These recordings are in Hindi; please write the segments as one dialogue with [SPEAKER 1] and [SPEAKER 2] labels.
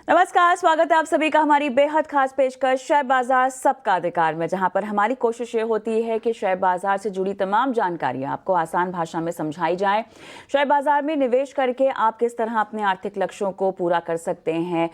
[SPEAKER 1] नमस्कार, स्वागत है आप सभी का हमारी बेहद खास पेशकश शेयर बाजार सबका अधिकार में, जहां पर हमारी कोशिश ये होती है कि शेयर बाजार से जुड़ी तमाम जानकारियां आपको आसान भाषा में समझाई जाए। शेयर बाजार में निवेश करके आप किस तरह अपने आर्थिक लक्ष्यों को पूरा कर सकते हैं,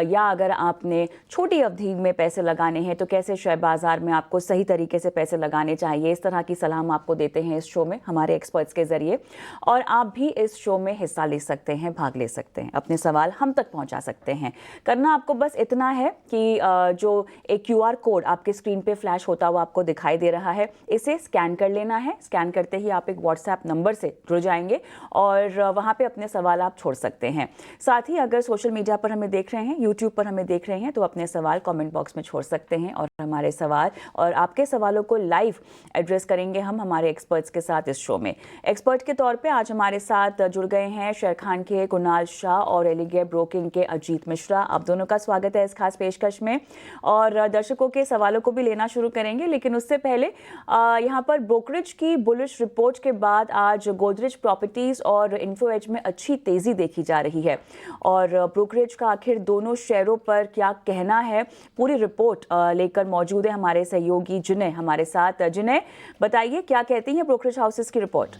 [SPEAKER 1] या अगर आपने छोटी अवधि में पैसे लगाने हैं तो कैसे शेयर बाजार में आपको सही तरीके से पैसे लगाने चाहिए। इस तरह की सलाह हम आपको देते हैं इस शो में हमारे एक्सपर्ट्स के जरिए, और आप भी इस शो में हिस्सा ले सकते हैं, भाग ले सकते हैं, अपने सवाल हम तक पहुंचा सकते हैं। करना आपको बस इतना है कि जो एक QR कोड आपके स्क्रीन पे फ्लैश होता हुआ आपको दिखाई दे रहा है, इसे स्कैन कर लेना है। स्कैन करते ही आप एक WhatsApp नंबर से जुड़ जाएंगे और वहाँ पे अपने सवाल आप छोड़ सकते हैं। साथ ही अगर सोशल मीडिया पर हमें देख रहे हैं, YouTube पर हमें देख रहे हैं, तो अपने सवाल कमेंट बॉक्स में छोड़ सकते हैं और हमारे सवाल और आपके सवालों को लाइव एड्रेस करेंगे हम हमारे एक्सपर्ट्स के साथ इस शो में। एक्सपर्ट के तौर पे आज हमारे साथ जुड़ गए हैं शेयर खान के कुणाल शाह और एलिगेयर ब्रोकिंग के अजीत मिश्रा। आप दोनों का स्वागत है इस खास पेशकश में, और दर्शकों के सवालों को भी लेना शुरू करेंगे। लेकिन उससे पहले यहाँ पर ब्रोकरेज की बुलिश रिपोर्ट के बाद आज गोदरेज प्रॉपर्टीज और इन्फो एज में अच्छी तेजी देखी जा रही है, और ब्रोकरेज का आखिर दोनों शेयरों पर क्या कहना है, पूरी रिपोर्ट लेकर मौजूद है हमारे सहयोगी जिने हमारे साथ। जिने, बताइए क्या कहती है ब्रोकरेज हाउसेस की रिपोर्ट।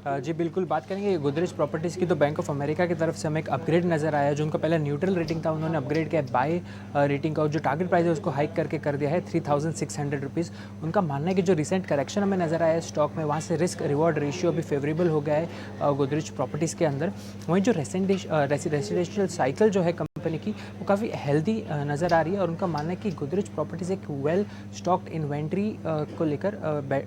[SPEAKER 2] जी बिल्कुल, बात करेंगे गोदरेज प्रॉपर्टीज़ की तो बैंक ऑफ अमेरिका की तरफ से हमें एक अपग्रेड नज़र आया। जो उनका पहला न्यूट्रल रेटिंग था, उन्होंने अपग्रेड किया बाय रेटिंग का, और जो टारगेट प्राइस है उसको हाइक करके कर दिया है 3600 रुपीज़। उनका मानना है कि जो रिसेंट करेक्शन हमें नज़र आया है स्टॉक में, वहाँ से रिस्क रिवॉर्ड रेशियो भी फेवरेबल हो गया है गोदरेज प्रॉपर्टीज़ के अंदर। वहीं जो रेसिडेंशियल साइकिल जो है कंपनी की, वो काफ़ी हेल्दी नज़र आ रही है, और उनका मानना है कि गोदरेज प्रॉपर्टीज़ एक वेल स्टॉक्ड इन्वेंट्री को लेकर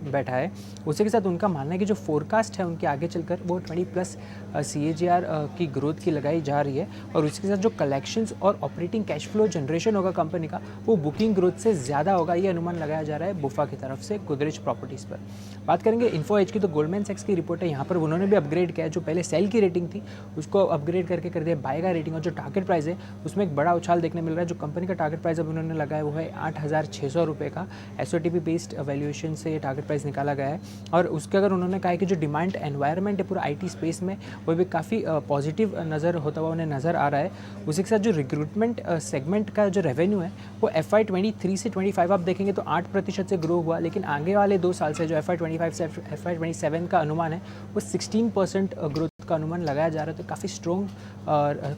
[SPEAKER 2] बैठा है। उसी के साथ उनका मानना है कि जो फोरकास्ट है उनके आगे चलकर वो 20+ CAGR की ग्रोथ की लगाई जा रही है, और उसके साथ जो कलेक्शंस और ऑपरेटिंग कैश फ्लो जनरेशन होगा कंपनी का, वो बुकिंग ग्रोथ से ज़्यादा होगा, ये अनुमान लगाया जा रहा है बुफा की तरफ से गोदरेज प्रॉपर्टीज़ पर। बात करेंगे इन्फो एज की, तो गोल्डमैन सैक्स की रिपोर्ट है, यहाँ पर उन्होंने भी अपग्रेड किया है। जो पहले सेल की रेटिंग थी उसको अपग्रेड करके कर दिया बाय का रेटिंग, और जो टारगेट प्राइस है उसमें एक बड़ा उछाल देखने मिल रहा है। जो कंपनी का टारगेट प्राइस अब उन्होंने लगाया वो है 8600 रुपये का। SOTP बेस्ड वैल्यूएशन से ये टारगेट प्राइस निकाला गया है, और उसके अगर उन्होंने कहा है कि जो डिमांड एनवायरनमेंट है पूरा IT स्पेस में, वो भी काफ़ी पॉजिटिव नज़र होता हुआ उन्हें नज़र आ रहा है। उसी के साथ जो रिक्रूटमेंट सेगमेंट का जो रेवेन्यू है वो FY23 से 25 आप देखेंगे तो 8% से ग्रो हुआ, लेकिन आगे वाले 2 साल से जो FY25 से FY27 का अनुमान है वो 16% ग्रोथ का अनुमान लगाया जा रहा है। तो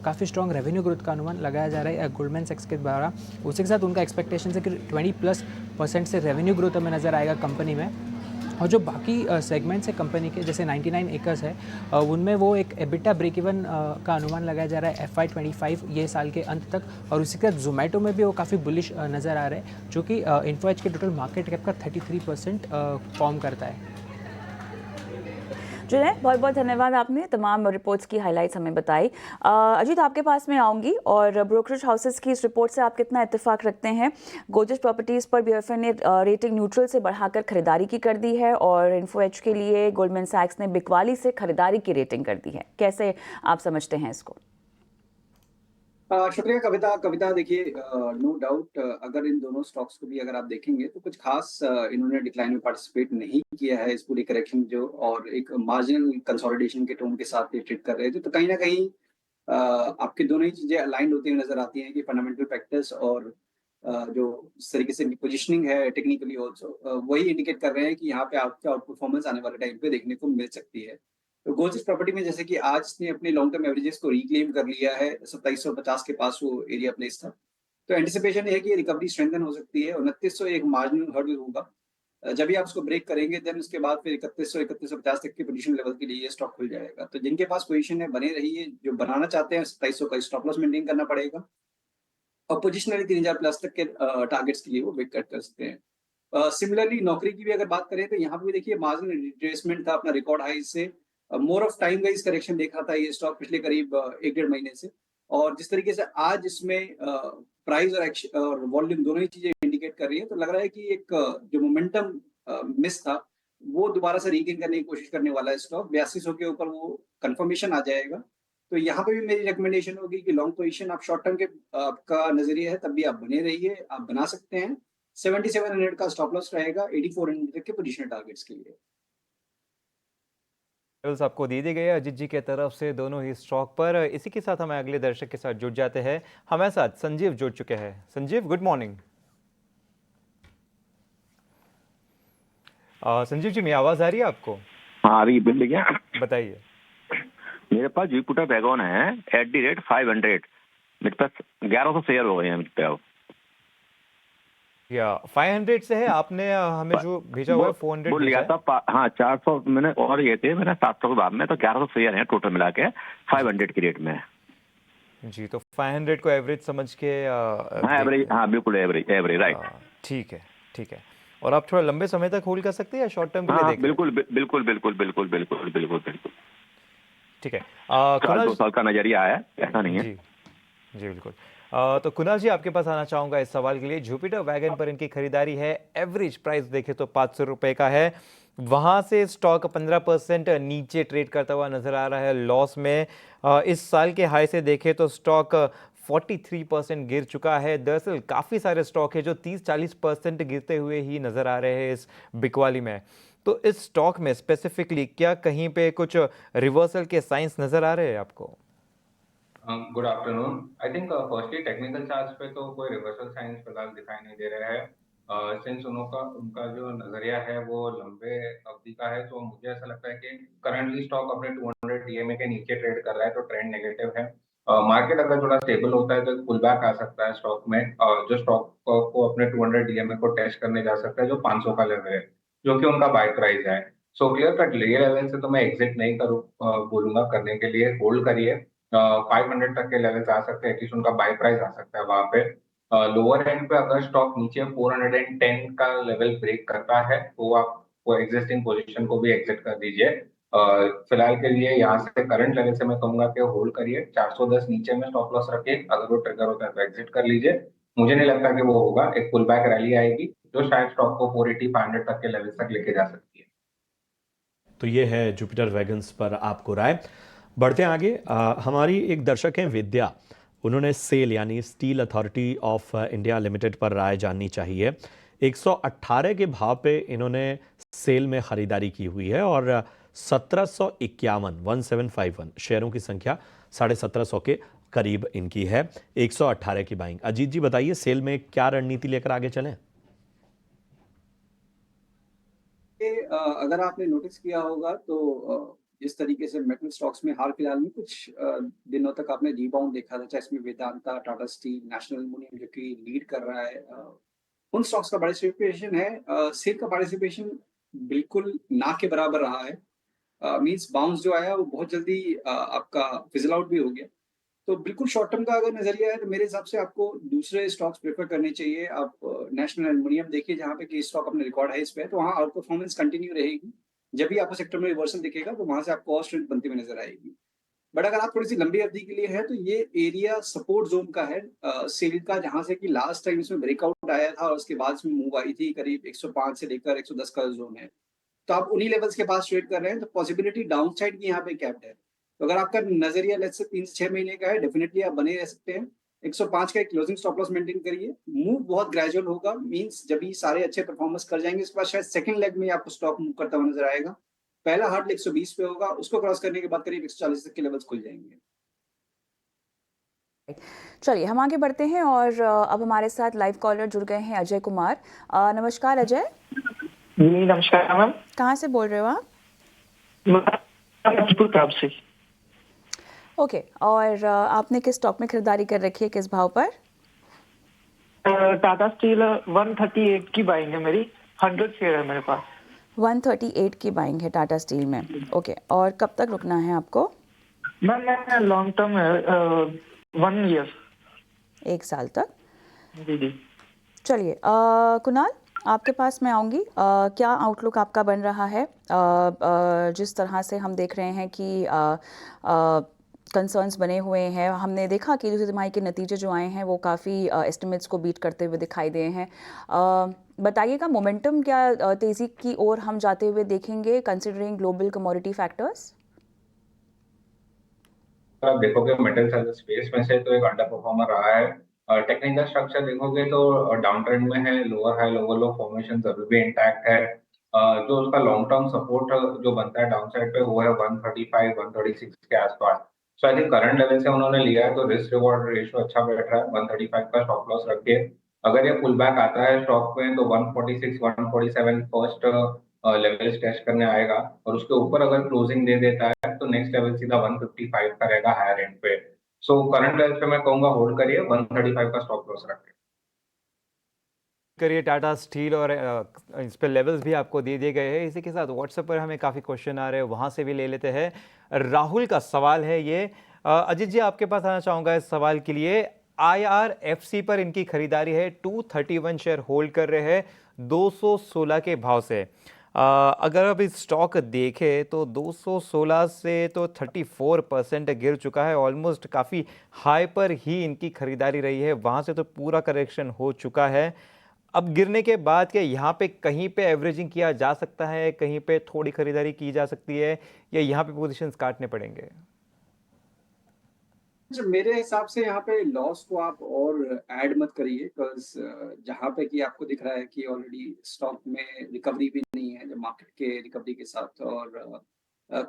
[SPEAKER 2] काफ़ी स्ट्रॉन्ग रेवेन्यू ग्रोथ का अनुमान लगाया जा रहा है गोल्डमैन सैक्स के द्वारा। उसी के साथ उनका एक्सपेक्टेशन है कि 20+% से रेवेन्यू ग्रोथ हमें नज़र आएगा कंपनी में। और जो बाकी सेगमेंट्स है कंपनी के, जैसे 99 एकर्स है, उनमें वो एक EBITDA ब्रेक इवन का अनुमान लगाया जा रहा है FY25 ये साल के अंत तक। और उसी के साथ जोमेटो में भी वो काफ़ी बुलिश नज़र आ रहे हैं, जो कि इन्फो एज के टोटल मार्केट कैप का 33% फॉर्म करता है।
[SPEAKER 1] जिन्हें बहुत बहुत धन्यवाद, आपने तमाम रिपोर्ट्स की हाइलाइट्स हमें बताई। अजीत, आपके पास में आऊँगी, और ब्रोकरेज हाउसेस की इस रिपोर्ट से आप कितना इत्तेफाक रखते हैं। गोदरेज प्रॉपर्टीज़ पर BOFA ने रेटिंग न्यूट्रल से बढ़ाकर खरीदारी की कर दी है, और इन्फो एज के लिए गोल्डमैन सैक्स ने बिकवाली से खरीदारी की रेटिंग कर दी है। कैसे आप समझते हैं इसको?
[SPEAKER 3] शुक्रिया कविता देखिए, नो डाउट अगर इन दोनों स्टॉक्स को भी अगर आप देखेंगे तो कुछ खास इन्होंने डिक्लाइन में पार्टिसिपेट नहीं किया है इस पूरी करेक्शन जो, और एक मार्जिनल कंसोलिडेशन के टोन के साथ ये ट्रेड कर रहे थे। तो कहीं ना कहीं आपकी दोनों ही चीजें अलाइंड होती हुई नजर आती हैं कि फंडामेंटल फैक्टर्स और जो इस तरीके से पोजिशनिंग है टेक्निकली ऑल्सो, वही इंडिकेट कर रहे हैं कि यहाँ पे आपका आउट परफॉर्मेंस आने वाले टाइम पे देखने को मिल सकती है। तो गोदरेज प्रॉपर्टी में जैसे कि आज इसने अपने लॉन्ग टर्म एवरेजेस को रिक्लेम कर लिया है, 2750 के पास वो एरिया प्लेस था। तो एंटिसिपेशन है कि रिकवरी स्ट्रेंथन हो सकती है। 2900 एक मार्जिनल हर्डल होगा। जब भी आप उसको ब्रेक करेंगे देन उसके बाद फिर 3100 3150 तक के पोजीशन लेवल के लिए ये स्टॉक खुल जाएगा। तो जिनके पास पोजीशन है बने रहिए, जो बनाना चाहते हैं 2700 का स्टॉप लॉस मेंटेन करना पड़ेगा, और पोजिशनली 3000 प्लस तक के टारगेट्स के लिए वो वेट कर सकते हैं। सिमिलरली नौकरी की भी अगर बात करें तो यहाँ पे भी देखिए मार्जिनल रिट्रेसमेंट था अपना रिकॉर्ड हाई से। मोर ऑफ टाइम का इस करेक्शन देखा था ये स्टॉक पिछले करीब 1 डेढ़ महीने से, और जिस तरीके से आज इसमें प्राइस और वॉल्यूम दोनों ही चीजें इंडिकेट कर रही है, तो लग रहा है कि एक जो मोमेंटम मिस था वो दोबारा से रीगेन करने की कोशिश करने वाला है स्टॉक। 8200 के ऊपर वो कंफर्मेशन आ जाएगा। तो यहाँ पे भी मेरी रिकमेंडेशन होगी कि लॉन्ग पोजीशन आप शॉर्ट टर्म के आपका नजरिया है तब भी आप बने रहिए, आप बना सकते हैं। 7700 का स्टॉप लॉस रहेगा, 8400 तक के पोजीशन टारगेट्स के लिए।
[SPEAKER 4] लेवल्स आपको दे दिए गए अजीत जी के तरफ से दोनों ही स्टॉक पर। इसी के साथ हमें अगले दर्शक के साथ जुड़ जाते हैं। हमारे साथ संजीव जुड़ चुके हैं। Sanjeev, good morning. संजीव जी, मेरी आवाज़ आ रही है आपको?
[SPEAKER 5] हाँ, आ रही है। बिल लिया।
[SPEAKER 4] बताइए।
[SPEAKER 5] मेरे पास जुपिटर वैगन है एट दी रेट 500। मेरे पास 1100 शेयर हो गए हैं मुझ पे अब।
[SPEAKER 4] या 500 से है? आपने हमें जो भेजा हुआ है 400
[SPEAKER 5] वो
[SPEAKER 4] भेजा
[SPEAKER 5] लिया
[SPEAKER 4] है।
[SPEAKER 5] था। हाँ, 400 मैंने और ये थे मेरा 700 के बाद में, तो 1100 शेयर हैं टोटल मिला के 500 की रेट में।
[SPEAKER 4] जी, तो 500 को एवरेज समझ के
[SPEAKER 5] हाँ, एवरेज। हाँ, बिल्कुल एवरेज एवरेज, राइट।
[SPEAKER 4] ठीक है, ठीक है। और आप थोड़ा लंबे समय तक होल्ड कर सकते हैं या शॉर्ट टर्म के लिए
[SPEAKER 5] हाँ,
[SPEAKER 4] देख रहे हैं?
[SPEAKER 5] बिल्कुल बिल्कुल बिल्कुल बिल्कुल बिल्कुल बिल्कुल बिल्कुल।
[SPEAKER 4] ठीक है।
[SPEAKER 5] साल
[SPEAKER 4] कुणाल
[SPEAKER 5] 2 साल का नजरिया है, ऐसा नहीं है।
[SPEAKER 4] जी, जी बिल्कुल। तो कुणाल जी, आपके पास आना चाहूँगा इस सवाल के लिए। जुपिटर वैगन पर इनकी खरीदारी है, एवरेज प्राइस देखें तो 500 रुपये का है। वहाँ से स्टॉक 15% नीचे ट्रेड करता हुआ नजर आ रहा है, लॉस में। इस साल के हाई से देखें तो स्टॉक 43% गिर चुका है। दरअसल काफ़ी सारे स्टॉक है जो 30-40% गिरते हुए ही नजर आ रहे हैं इस बिकवाली में। तो इस स्टॉक में स्पेसिफिकली क्या कहीं पे कुछ रिवर्सल के साइंस नजर आ रहे हैं आपको?
[SPEAKER 6] Good afternoon. I think firstly technical charts पे तो कोई रिवर्सल साइंस फिलहाल दिखाई नहीं दे रहा है। सिंस उनका जो नजरिया है वो लंबे अवधि का है, तो मुझे ऐसा लगता है कि करंटली स्टॉक अपने 200 डीएमए के नीचे ट्रेड कर रहा है, तो ट्रेंड नेगेटिव है। मार्केट अगर थोड़ा स्टेबल होता है तो एक पुल बैक आ सकता है स्टॉक में, जो स्टॉक को अपने 200 डीएमए को टेस्ट करने जा सकता है, जो 500 का लेवल है, जो कि उनका बाय प्राइस है। सो क्लियर कट ये लेवल से तो मैं एग्जिट नहीं करूँ, बोलूंगा करने के लिए होल्ड करिए। 500 तक के लेवल्स आ सकते हैं, एटलीस्ट उनका बाय प्राइस आ सकता है वहां पे। लोअर एंड पे अगर स्टॉक नीचे 410 का लेवल ब्रेक करता है तो आप वो एग्जिस्टिंग पोजीशन को भी एग्जिट कर दीजिए। फिलहाल के लिए यहाँ से करंट लेवल से मैं कहूंगा कि होल्ड करिए। 410 नीचे में स्टॉप लॉस रखिए, अगर वो ट्रिगर होता है तो एग्जिट कर लीजिए। मुझे नहीं लगता कि वो होगा, एक पुल बैक रैली आएगी जो शायद स्टॉक को 480 500 तक के लेवल तक लेके जा सकती है।
[SPEAKER 7] तो ये है जुपिटर वैगन्स पर आपको राय। बढ़ते हैं आगे। हमारी एक दर्शक हैं विद्या, उन्होंने सेल यानी steel authority of India limited पर राय जाननी चाहिए। 118 के भाव पे इन्होंने सेल में खरीदारी की हुई है और 1751 शेयरों की संख्या 1750 के करीब इनकी है। 118 की बाइंग। अजीत जी बताइए, सेल में क्या रणनीति लेकर आगे चलें?
[SPEAKER 3] अगर आपने नोटिस किया होगा तो जिस तरीके से मेटल स्टॉक्स में हाल फिलहाल में कुछ दिनों तक आपने रिबाउंड देखा था, चाहे इसमें Vedanta, Tata steel, national aluminium जो कि लीड कर रहा है, उन स्टॉक्स का पार्टिसिपेशन है, सेल का पार्टिसिपेशन बिल्कुल ना के बराबर रहा है। मींस बाउंस जो आया वो बहुत जल्दी आपका फिजल आउट भी हो गया। तो बिल्कुल शॉर्ट टर्म का अगर नजरिया है तो मेरे हिसाब से आपको दूसरे स्टॉक्स प्रेफर करने चाहिए। आप नेशनल एल्युमिनियम देखिए, जहाँ पे कि स्टॉक अपने रिकॉर्ड हाइस पे है, तो वहाँ आउट परफॉर्मेंस कंटिन्यू रहेगी। जब भी आपको सेक्टर में रिवर्सल दिखेगा तो वहां से आपको और स्ट्रेंथ बनती हुई नजर आएगी। बट अगर आप थोड़ी सी लंबी अवधि के लिए है तो ये एरिया सपोर्ट जोन का है सेल का, जहां से कि लास्ट टाइम इसमें ब्रेकआउट आया था और उसके बाद इसमें मूव आई थी करीब 105 से लेकर 110 का जोन है। तो आप उन्हीं लेवल्स के पास ट्रेड कर रहे हैं, तो पॉसिबिलिटी डाउन साइड की यहाँ पे कैप्ड है। तो अगर आपका नजरिया लेट्स से 3 से 6 महीने का है, डेफिनेटली आप बने रह सकते हैं। 105 का एक क्लोजिंग स्टॉप लॉस मेंटेन करिए। मूव बहुत ग्रेजुअल होगा, मींस जब ये सारे अच्छे परफॉर्मेंस कर जाएंगे उसके बाद शायद सेकंड लेग में आपको स्टॉक मूव करता हुआ नजर आएगा। पहला हार्ड 120 पे होगा, उसको क्रॉस करने के बाद करीब 140 तक के लेवल्स खुल जाएंगे।
[SPEAKER 1] चलिए हम आगे बढ़ते हैं और अब हमारे साथ लाइव कॉलर जुड़ गए हैं अजय कुमार। नमस्कार अजय।
[SPEAKER 8] जी नमस्कार मैम।
[SPEAKER 1] कहाँ से बोल रहे हो आप?
[SPEAKER 8] मजबूर क्लब से।
[SPEAKER 1] ओके, और आपने किस स्टॉक में खरीदारी कर रखी है, किस भाव पर?
[SPEAKER 8] टाटा स्टील 138 की बाइंग है मेरी, 100 शेयर है मेरे पास।
[SPEAKER 1] 138 की बाइंग है टाटा स्टील में। ओके, और कब तक रुकना है आपको?
[SPEAKER 8] मैम मैं लॉन्ग टर्म है, 1 ईयर।
[SPEAKER 1] 1 साल तक?
[SPEAKER 8] जी जी।
[SPEAKER 1] चलिए कुणाल, आपके पास मैं आऊँगी। क्या आउटलुक आपका बन रहा है? जिस तरह से हम देख रहे हैं कि कंसर्न्स बने हुए हैं, हमने देखा कि दूसरी तिमाही के नतीजे जो आए हैं वो काफ़ी एस्टिमेट्स को बीट करते हुए दिखाई दिए हैं। बताइएगा मोमेंटम क्या तेज़ी की ओर हम जाते हुए देखेंगे कंसिडरिंग ग्लोबल कमोडिटी फैक्टर्स?
[SPEAKER 6] आप देखोगे मेटल स्पेस में से तो एक अंडर परफॉर्मर रहा है। टेक्निकल स्ट्रक्चर देखोगे तो डाउन ट्रेंड में है, लोअर हाई लोअर लो फॉर्मेशन अभी भी इंटैक्ट है। जो उसका लॉन्ग टर्म सपोर्ट जो बनता है डाउन साइड पे वो है 135 136 के आसपास। सो आई थिंक करंट लेवल से उन्होंने लिया है तो रिस्क रिवॉर्ड रेशियो अच्छा बैठ रहा है। 135 का स्टॉप लॉस रख के अगर ये पुल बैक आता है स्टॉक में तो 146 147 फर्स्ट लेवल टेस्ट करने आएगा और उसके ऊपर अगर क्लोजिंग दे देता है तो नेक्स्ट लेवल सीधा 155 का रहेगा हायर एंड पे। सो करंट लेवल पे मैं कहूंगा होल्ड करिए 135 का स्टॉप लॉस रख के।
[SPEAKER 4] करिए टाटा स्टील और इस पे लेवल्स भी आपको दे दिए गए हैं। इसी के साथ व्हाट्सएप पर हमें काफ़ी क्वेश्चन आ रहे हैं, वहाँ से भी ले लेते हैं। राहुल का सवाल है ये, अजीत जी आपके पास आना चाहूँगा इस सवाल के लिए। IRFC पर इनकी खरीदारी है, 231 शेयर होल्ड कर रहे हैं 216 के भाव से। अगर अब इस स्टॉक देखें तो 216 से तो 34% गिर चुका है, ऑलमोस्ट काफ़ी हाई पर ही इनकी खरीदारी रही है, वहाँ से तो पूरा करेक्शन हो चुका है। अब गिरने के बाद क्या यहाँ पे कहीं पे एवरेजिंग किया जा सकता है, कहीं पे थोड़ी खरीदारी की जा सकती है, या यहाँ पे पोजीशंस काटने पड़ेंगे?
[SPEAKER 3] मेरे हिसाब से यहाँ पे लॉस को आप और ऐड मत करिए, बिकॉज जहाँ पे कि आपको दिख रहा है कि ऑलरेडी स्टॉक में रिकवरी भी नहीं है जब मार्केट के रिकवरी के साथ, और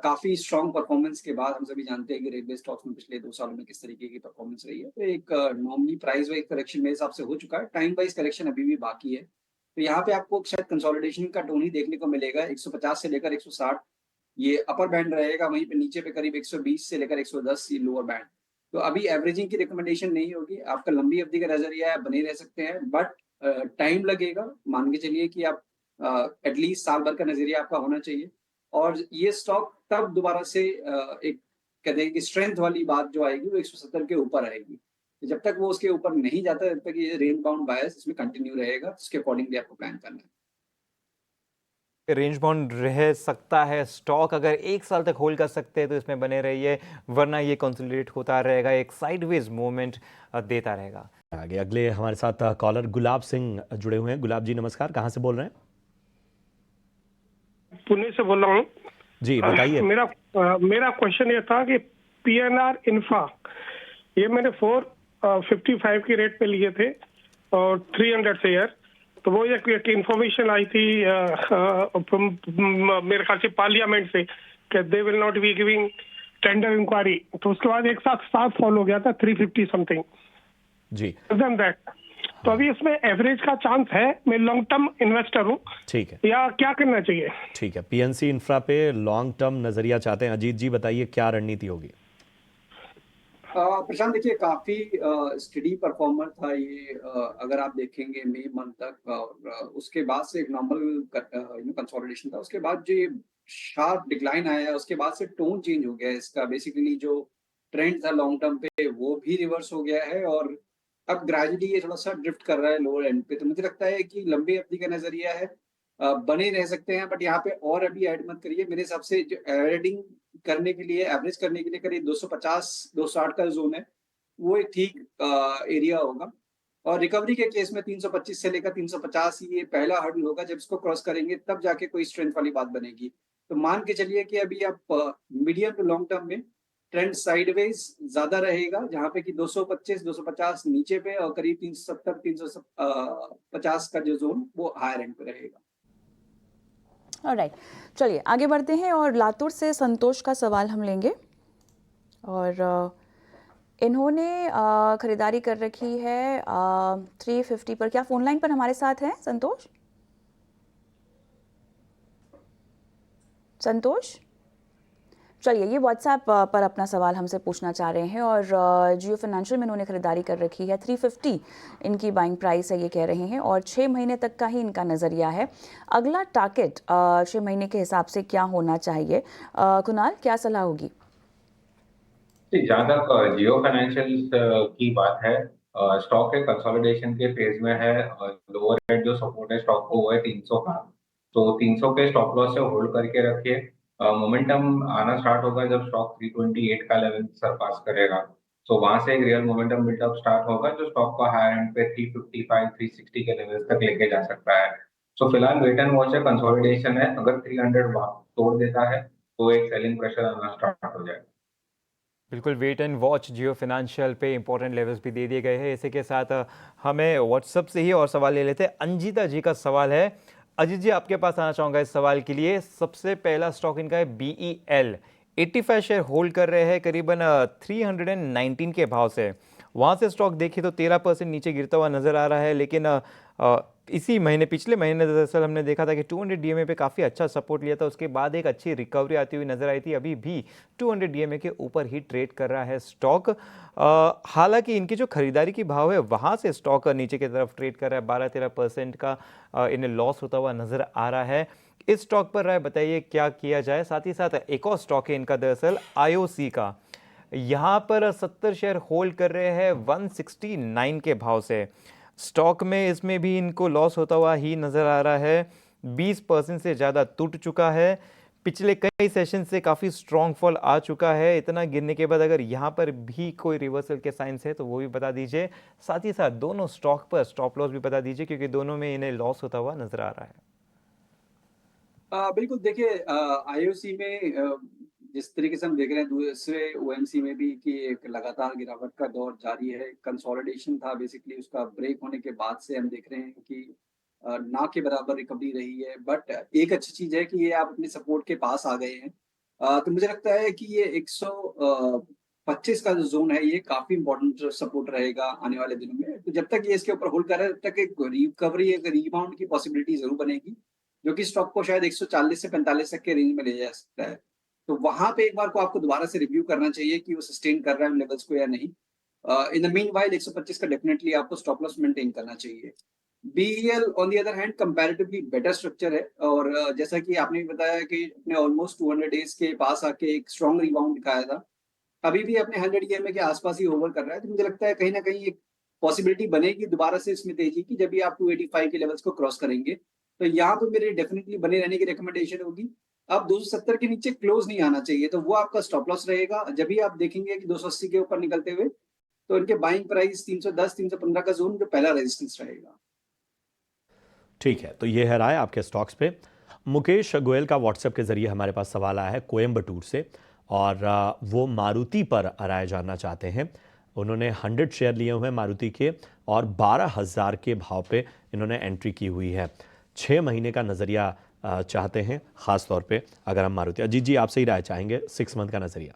[SPEAKER 3] काफी स्ट्रॉन्ग परफॉर्मेंस के बाद हम सभी जानते हैं कि रेलवे स्टॉक्स में पिछले 2 सालों में किस तरीके की परफॉर्मेंस रही है। तो एक नॉर्मली प्राइस वाइज करेक्शन मेरे हिसाब से हो चुका है, टाइम वाइज करेक्शन अभी भी बाकी है। तो यहाँ पे आपको शायद कंसोलिडेशन का टोन ही देखने को मिलेगा। 150 से लेकर 160 ये अपर बैंड रहेगा, वहीं पे नीचे पे करीब 120 से लेकर 110 ये लोअर बैंड। तो अभी एवरेजिंग की रिकमेंडेशन नहीं होगी, आपका लंबी अवधि का नजरिया है, बने रह सकते हैं, बट टाइम लगेगा। मान के चलिए कि आप एटलीस्ट साल भर का नजरिया आपका होना चाहिए, और ये स्टॉक तब दोबारा से एक कहते हैं कि स्ट्रेंथ वाली बात जो आएगी वो 170 के ऊपर आएगी। तो जब तक वो उसके ऊपर नहीं जाता, तब तक ये रेंज बाउंड बायस इसमें कंटिन्यू रहेगा, उसके अकॉर्डिंगली आपको प्लान करना है।
[SPEAKER 4] रेंज बाउंड रह सकता है स्टॉक, अगर 1 साल तक होल्ड कर सकते हैं तो इसमें बने रहिए, वरना ये कंसोलिडेट होता रहेगा, एक साइडवेज मूवमेंट देता रहेगा।
[SPEAKER 7] आगे अगले हमारे साथ कॉलर गुलाब सिंह जुड़े हुए हैं। गुलाब जी नमस्कार, कहाँ से बोल रहे हैं?
[SPEAKER 9] पुणे से बोल रहा हूँ
[SPEAKER 7] जी बताइए।
[SPEAKER 9] मेरा क्वेश्चन ये था कि PNR इंफ्रा ये मैंने 455 की रेट पे लिए थे और 300 शेयर, तो वो एक इंफॉर्मेशन आई थी मेरे ख्याल से पार्लियामेंट से कि they will not be giving tender inquiry, तो उसके बाद एक साथ फॉल हो गया था 350 समथिंग
[SPEAKER 7] जी
[SPEAKER 9] दैट। तो अभी इसमें एवरेज का चांस है, मैं लॉन्ग टर्म इन्वेस्टर हूँ,
[SPEAKER 7] ठीक है,
[SPEAKER 9] या क्या करना चाहिए?
[SPEAKER 7] ठीक है। PNC इंफ्रा पे लॉन्ग टर्म नजरिया चाहते हैं, अजीत जी बताइए क्या रणनीति होगी?
[SPEAKER 3] प्रशांत देखिए, काफी स्टडी परफॉर्मर था ये, अगर आप देखेंगे मई मंथ तक, और उसके बाद से एक नॉर्मल कंसोलिडेशन था। उसके बाद जो ये शार्प डिक्लाइन आया है, उसके बाद से टोन चेंज हो गया है इसका। बेसिकली जो ट्रेंड था लॉन्ग टर्म पे वो भी रिवर्स हो गया है, और अब ग्रेजुअली ये थोड़ा सा ड्रिफ्ट कर रहा है लोअर एंड पे। तो मुझे लगता है कि लंबी अवधि का नजरिया है, बने रह सकते हैं, बट यहाँ पे और अभी ऐड मत करिए। मेरे हिसाब से जो एडिंग करने के लिए, एवरेज करने के लिए करीब 250 260 का जोन है, वो एक ठीक एरिया होगा। और रिकवरी के केस में 325 से लेकर 350 ये पहला हर्डल होगा, जब इसको क्रॉस करेंगे तब जाके कोई स्ट्रेंथ वाली बात बनेगी। तो मान के चलिए कि अभी आप मीडियम टू लॉन्ग टर्म में ट्रेंड साइडवेज ज्यादा रहेगा, जहां पे कि 225 250 नीचे पे और करीब 370 350 का जो जोन वो हायर एंड पे रहेगा।
[SPEAKER 1] ऑलराइट, चलिए आगे बढ़ते हैं और लातूर से संतोष का सवाल हम लेंगे। और इन्होंने खरीदारी कर रखी है 350 पर। क्या फोन लाइन पर हमारे साथ हैं संतोष? संतोष, चलिए ये व्हाट्सएप पर अपना सवाल हमसे पूछना चाह रहे हैं, और जियो फाइनेंशियल में इन्होंने खरीदारी कर रखी है 350 इनकी बाइंग प्राइस है ये कह रहे हैं, और 6 महीने तक का ही इनका नज़रिया है। अगला टारगेट 6 महीने के हिसाब से क्या होना चाहिए? कुणाल, क्या सलाह होगी?
[SPEAKER 6] जहाँ तक जियो फाइनेंशियल की बात है, स्टॉक के कंसोलिडेशन के फेज में है। लोअर एंड जो सपोर्ट है स्टॉक को वो है 300 का, तो 300 के स्टॉप लॉस से होल्ड करके रखिए। मोमेंटम आना स्टार्ट होगा जब स्टॉक 328 का लेवल सरपास करेगा, तो वहां से एक रियल मोमेंटम बिल्डअप स्टार्ट होगा जो स्टॉक को हायर एंड पे 355 360 के लेवल तक लेके जा सकता है। तो फिलहाल वेट एंड वॉच है, कंसोलिडेशन है, अगर 300 तोड़ देता है तो एक सेलिंग प्रेशर आना स्टार्ट हो जाएगा।
[SPEAKER 4] बिल्कुल, wait and watch Jio financial पे इंपॉर्टेंट लेवल्स भी दे दिए गए हैं। इसी के साथ हमें व्हाट्सएप से ही और सवाल ले लेते हैं। अंजिता जी का सवाल है, अजीत जी, आपके पास आना चाहूंगा इस सवाल के लिए। सबसे पहला स्टॉक इनका है BEL, 85 शेयर होल्ड कर रहे हैं करीबन 319 के भाव से। वहां से स्टॉक देखिए तो 13% नीचे गिरता हुआ नजर आ रहा है, लेकिन इसी महीने, पिछले महीने दरअसल हमने देखा था कि 200 DMA पे काफ़ी अच्छा सपोर्ट लिया था, उसके बाद एक अच्छी रिकवरी आती हुई नजर आई थी। अभी भी 200 DMA के ऊपर ही ट्रेड कर रहा है स्टॉक। हालांकि इनकी जो खरीदारी की भाव है वहां से स्टॉक नीचे की तरफ ट्रेड कर रहा है, 12-13% का इन्हें लॉस होता हुआ नजर आ रहा है। इस स्टॉक पर राय बताइए क्या किया जाए। साथ ही साथ एक और स्टॉक है इनका दरअसल IOC का, यहाँ पर 70 शेयर होल्ड कर रहे हैं 169 के भाव से। स्टॉक में इसमें भी इनको लॉस होता हुआ ही नज़र आ रहा है, 20% से ज़्यादा टूट चुका है। पिछले कई सेशन से काफ़ी स्ट्रॉन्ग फॉल आ चुका है। इतना गिरने के बाद अगर यहाँ पर भी कोई रिवर्सल के साइंस है तो वो भी बता दीजिए। साथ ही साथ दोनों स्टॉक पर स्टॉप लॉस भी बता दीजिए, क्योंकि दोनों में इन्हें लॉस होता हुआ नज़र आ रहा है।
[SPEAKER 3] बिल्कुल, देखिए IOC में जिस तरीके से हम देख रहे हैं, दूसरे OMC में भी कि एक लगातार गिरावट का दौर जारी है। कंसोलिडेशन था बेसिकली, उसका ब्रेक होने के बाद से हम देख रहे हैं कि ना के बराबर रिकवरी रही है। बट एक अच्छी चीज है कि ये आप अपने सपोर्ट के पास आ गए हैं। तो मुझे लगता है कि ये 125 का जो जोन है ये काफी इंपॉर्टेंट सपोर्ट रहेगा आने वाले दिनों में। तो जब तक ये इसके ऊपर होल्ड कर रहा है तब तक एक रिकवरी, एक रिबाउंड की पॉसिबिलिटी जरूर बनेगी, जो कि स्टॉक को शायद 140 से 45 तक के रेंज में ले जा सकता है। तो वहां पे एक बार को आपको दोबारा से रिव्यू करना चाहिए कि वो सस्टेन कर रहा है उन लेवल्स को या नहीं। इन द मीन वाइल 125 का डेफिनेटली आपको स्टॉप लॉस मेंटेन करना चाहिए। BEL on the other hand comparatively better structure है, और जैसा कि आपने भी बताया कि अपने ऑलमोस्ट 200 डेज के पास आके एक स्ट्रॉन्ग रिबाउंड दिखाया था, अभी भी अपने 100 EMA के आसपास ही होवर कर रहा है। तो मुझे लगता है कहीं ना कहीं एक पॉसिबिलिटी बनेगी दोबारा से इसमें तेजी की, जब भी आप 285 के लेवल्स को क्रॉस करेंगे। तो यहाँ पे मेरी डेफिनेटली बने रहने की रिकमेंडेशन होगी। आप 270 के नीचे क्लोज नहीं आना चाहिए, तो वो आपका स्टॉप लॉस रहेगा। जब भी आप देखेंगे कि 280 के ऊपर निकलते हुए, तो इनके बाइंग प्राइस 310, 315 का जोन जो पहला रेजिस्टेंस रहेगा।
[SPEAKER 7] ठीक है, तो ये है राय आपके स्टॉक्स पे। मुकेश गोयल का व्हाट्सएप के जरिए हमारे पास सवाल आया है कोयम्बटूर से, और वो मारुति पर राय जानना चाहते हैं। उन्होंने 100 शेयर लिए हुए हैं मारुति के, और 12,000 के भाव पे इन्होंने एंट्री की हुई है। 6 महीने का नज़रिया चाहते हैं, खास तौर पे अगर हम मारुति। अजीत जी, आपसे ही राय चाहेंगे 6 मंथ का नज़रिया।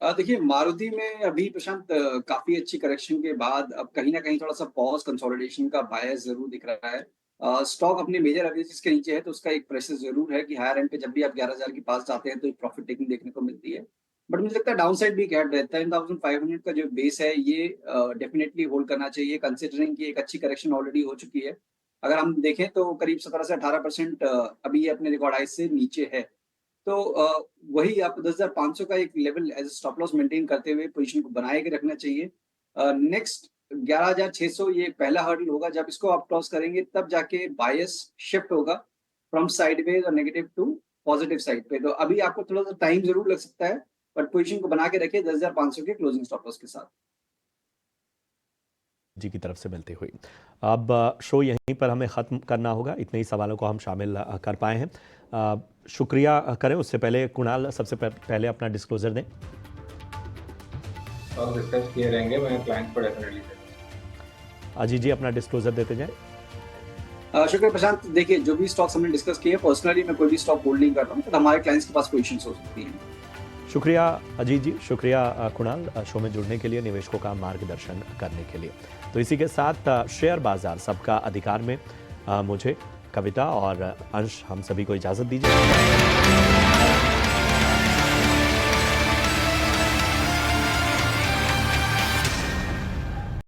[SPEAKER 3] देखिए, मारुति में अभी प्रशांत काफी अच्छी करेक्शन के बाद अब कहीं ना कहीं थोड़ा सा पॉज, कंसोलिडेशन का बायस जरूर दिख रहा है। स्टॉक अपने मेजर एवरेजेस के नीचे है, तो उसका एक प्रेशर जरूर है कि हायर एंड पे जब भी आप 11,000 के पास जाते हैं तो एक प्रॉफिट टेकिंग देखने को मिलती है। बट मुझे लगता है डाउन साइड भी कैट रहता है। 10,500 का जो बेस है ये डेफिनेटली होल्ड करना चाहिए, कंसिडरिंग कि एक अच्छी करेक्शन ऑलरेडी हो चुकी है। अगर हम देखें तो करीब 17 से 18% अभी ये अपने रिकॉर्ड हाई से नीचे है। तो वही आप 10,500 का एक level as stop loss maintain करते हुए पोजीशन को बनाए के रखना चाहिए। नेक्स्ट 11,600 ये पहला हर्डल होगा, जब इसको आप क्रॉस करेंगे तब जाके बायस शिफ्ट होगा फ्रॉम साइडवेज और नेगेटिव टू पॉजिटिव साइड पे। तो अभी आपको थोड़ा सा टाइम जरूर लग सकता है, बट पोजीशन को बना के रखिए 10,500 के क्लोजिंग स्टॉप लॉस के साथ।
[SPEAKER 7] जी की तरफ से मिलती हुई। अब शो यहीं पर हमें ख़त्म करना होगा, इतने ही सवालों को हम शामिल कर पाए हैं। शुक्रिया करें उससे पहले कुणाल सबसे पहले अपना डिस्क्लोजर दें।
[SPEAKER 6] और डिस्कस किए रहेंगे, मैं क्लाइंट्स को डेफिनेटली
[SPEAKER 7] अजीत जी अपना डिस्क्लोजर देते जाए।
[SPEAKER 3] शुक्रिया प्रशांत। देखिए, जो भी स्टॉक्स हमने डिस्कस किए, पर्सनली मैं कोई भी स्टॉक होल्ड नहीं कर रहा हूँ, तो हमारे क्लाइंट्स के पास पोजीशंस हो सकती हैं।
[SPEAKER 7] शुक्रिया अजीत जी, शुक्रिया कुणाल, शो में जुड़ने के लिए, निवेशकों का मार्गदर्शन करने के लिए। तो इसी के साथ शेयर बाजार सबका अधिकार में मुझे, कविता और अंश, हम सभी को इजाज़त दीजिए।